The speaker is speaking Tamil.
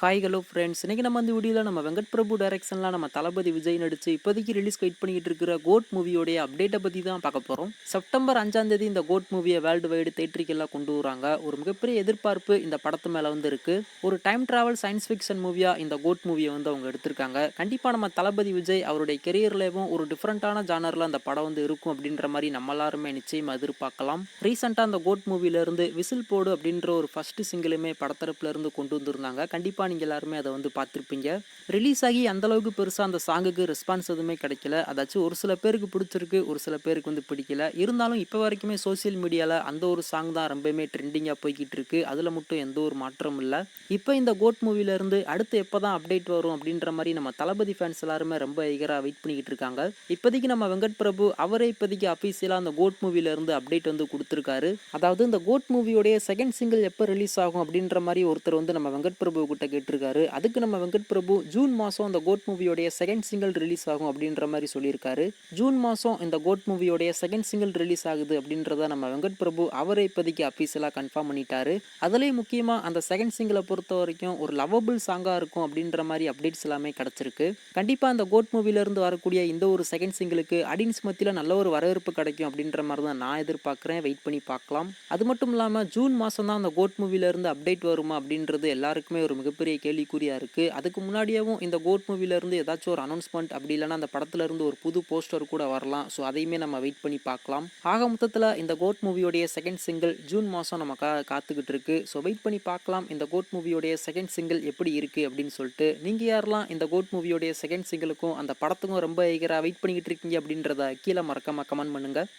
ஹாய் ஹலோ ஃப்ரெண்ட்ஸ், இன்னைக்கு நம்ம இந்த வீடியோவில் நம்ம வெங்கட் பிரபு டைரக்ஷனில் நம்ம தளபதி விஜய் நடிச்சு இப்போதைக்கு ரிலீஸ் வெயிட் பண்ணிட்டு இருக்கிற கோட் மூவியோடைய அப்டேட்டை பற்றி தான் பார்க்க போகிறோம். செப்டம்பர் 5ஆம் தேதி இந்த கோட் மூவியை வேர்ல்டு வைடு தேட்டருக்கெல்லாம் கொண்டு வராங்க. ஒரு மிகப்பெரிய எதிர்பார்ப்பு இந்த படத்து மேலே வந்து இருக்கு. ஒரு டைம் டிராவல் சயின்ஸ் ஃபிக்ஷன் மூவியாக இந்த கோட் மூவியை வந்து அவங்க எடுத்திருக்காங்க. கண்டிப்பாக நம்ம தளபதி விஜய் அவருடைய கெரியர்லேயும் ஒரு டிஃப்ரெண்ட்டான ஜானரில் அந்த படம் வந்து இருக்கும் அப்படின்ற மாதிரி நம்ம எல்லாருமே நிச்சயமாக எதிர்பார்க்கலாம். ரீசெண்டாக அந்த கோட் மூவிலேருந்து விசில் போடு அப்படின்ற ஒரு ஃபர்ஸ்ட் சிங்கிளுமே படத்தரப்புலேருந்து கொண்டு வந்திருந்தாங்க. கண்டிப்பாக நீங்கள் எல்லாருமே அதை வந்து பார்த்துருப்பீங்க. ரிலீஸ் ஆகி அந்தளவுக்கு பெருசாக அந்த சாங்குக்கு ரெஸ்பான்ஸ் எதுவுமே கிடைக்கல. அதாச்சும் ஒரு சில பேருக்கு பிடிச்சிருக்கு, ஒரு சில பேருக்கு வந்து பிடிக்கல. இருந்தாலும் இப்போ வரைக்குமே சோசியல் மீடியாவில் அந்த ஒரு சாங் தான் ரொம்பவுமே ட்ரெண்டிங்காக போய்கிட்டு இருக்கு. அதில் மட்டும் எந்த ஒரு மாற்றமும் இல்லை. இப்போ இந்த கோட் மூவிலேருந்து அடுத்து எப்போ தான் அப்டேட் வரும் அப்படின்ற மாதிரி நம்ம தளபதி ஃபேன்ஸ் எல்லாருமே ரொம்ப ஈகராக வெயிட் பண்ணிக்கிட்டு இருக்காங்க. இப்போதைக்கு நம்ம வெங்கட் பிரபு அவரே இப்போதைக்கு அஃபீஷியலாக அந்த கோட் மூவிலேருந்து அப்டேட் வந்து கொடுத்துருக்காரு. அதாவது இந்த கோட் மூவியோடைய செகண்ட் சிங்கிள் எப்போ ரிலீஸ் ஆகும் அப்படின்ற மாதிரி ஒருத்தர் வந்து நம்ம வெங்கட் பிரபு கிட்ட கேட்டிருக்காரு. அதுக்கு நம்ம வெங்கட் பிரபு ஜூன் மாதம் இந்த கோட் மூவியோடைய செகண்ட் சிங்கிள் ரிலீஸ் ஆகும் அப்படின்ற மாதிரி சொல்லியிருக்காரு. ஜூன் மாதம் இந்த கோட் மூவியோடைய செகண்ட் சிங்கிள் ரிலீஸ் ஆகுது அப்படின்றத நம்ம வெங்கட் பிரபு அவரே இப்போதைக்கு அஃபீஷியலாக கன்ஃபார்ம் பண்ணிட்டாரு. அதுலேயும் முக்கியமாக அந்த செகண்ட் சிங்கிளை பொறுத்த வரைக்கும் ஒரு லவபிள் சாங்காக இருக்கும் அப்படின்ற மாதிரி அப்டேட்ஸ் எல்லாமே கிடச்சிருக்கு. கண்டிப்பாக அந்த கோட் மூவிலேருந்து வரக்கூடிய இந்த ஒரு செகண்ட் சிங்கிளுக்கு ஆடியன்ஸ் மத்தியில் நல்ல ஒரு வரவேற்பு கிடைக்கும் அப்படின்ற மாதிரி தான் நான் எதிர்பார்க்குறேன். வெயிட் பண்ணி பார்க்கலாம். அது மட்டும் இல்லாமல் ஜூன் மாதம் தான் அந்த கோட் மூவிலேருந்து அப்டேட் வருமா அப்படின்றது எல்லாருக்குமே ஒரு மிகப்பெரிய கேள்விக்குறியாக இருக்குது. அதுக்கு முன்னாடியாகவும் இந்த கோட் மூவிலேருந்து ஏதாச்சும் ஒரு அனௌன்ஸ்மெண்ட் அப்படி இல்லைனா அந்த படத்துலேருந்து ஒரு புது போஸ்டர் கூட வரலாம். ஸோ அதையுமே நம்ம வெயிட் பண்ணி பார்க்கலாம். ஆக மொத்தத்தில் இந்த கோட் மூவியோடைய செகண்ட் சிங்கிள் ஜூன் மாதம் நமக்காக காத்துக்கிட்டு இருக்கு. ஸோ வெயிட் பண்ணி பார்க்கலாம் இந்த கோட் மூவியோடைய செகண்ட் சிங்கிள் எப்படி இருக்குது அப்படின்னு சொல்லிட்டு. நீங்கள் யாரெல்லாம் இந்த கோட் மூவியோடைய செகண்ட் சிங்கிளுக்கும் அந்த படத்துக்கும் ரொம்ப ஈகராக வெயிட் பண்ணிக்கிட்டு இருக்கீங்க அப்படின்றத கீழே மறக்காம கமெண்ட் பண்ணுங்கள்.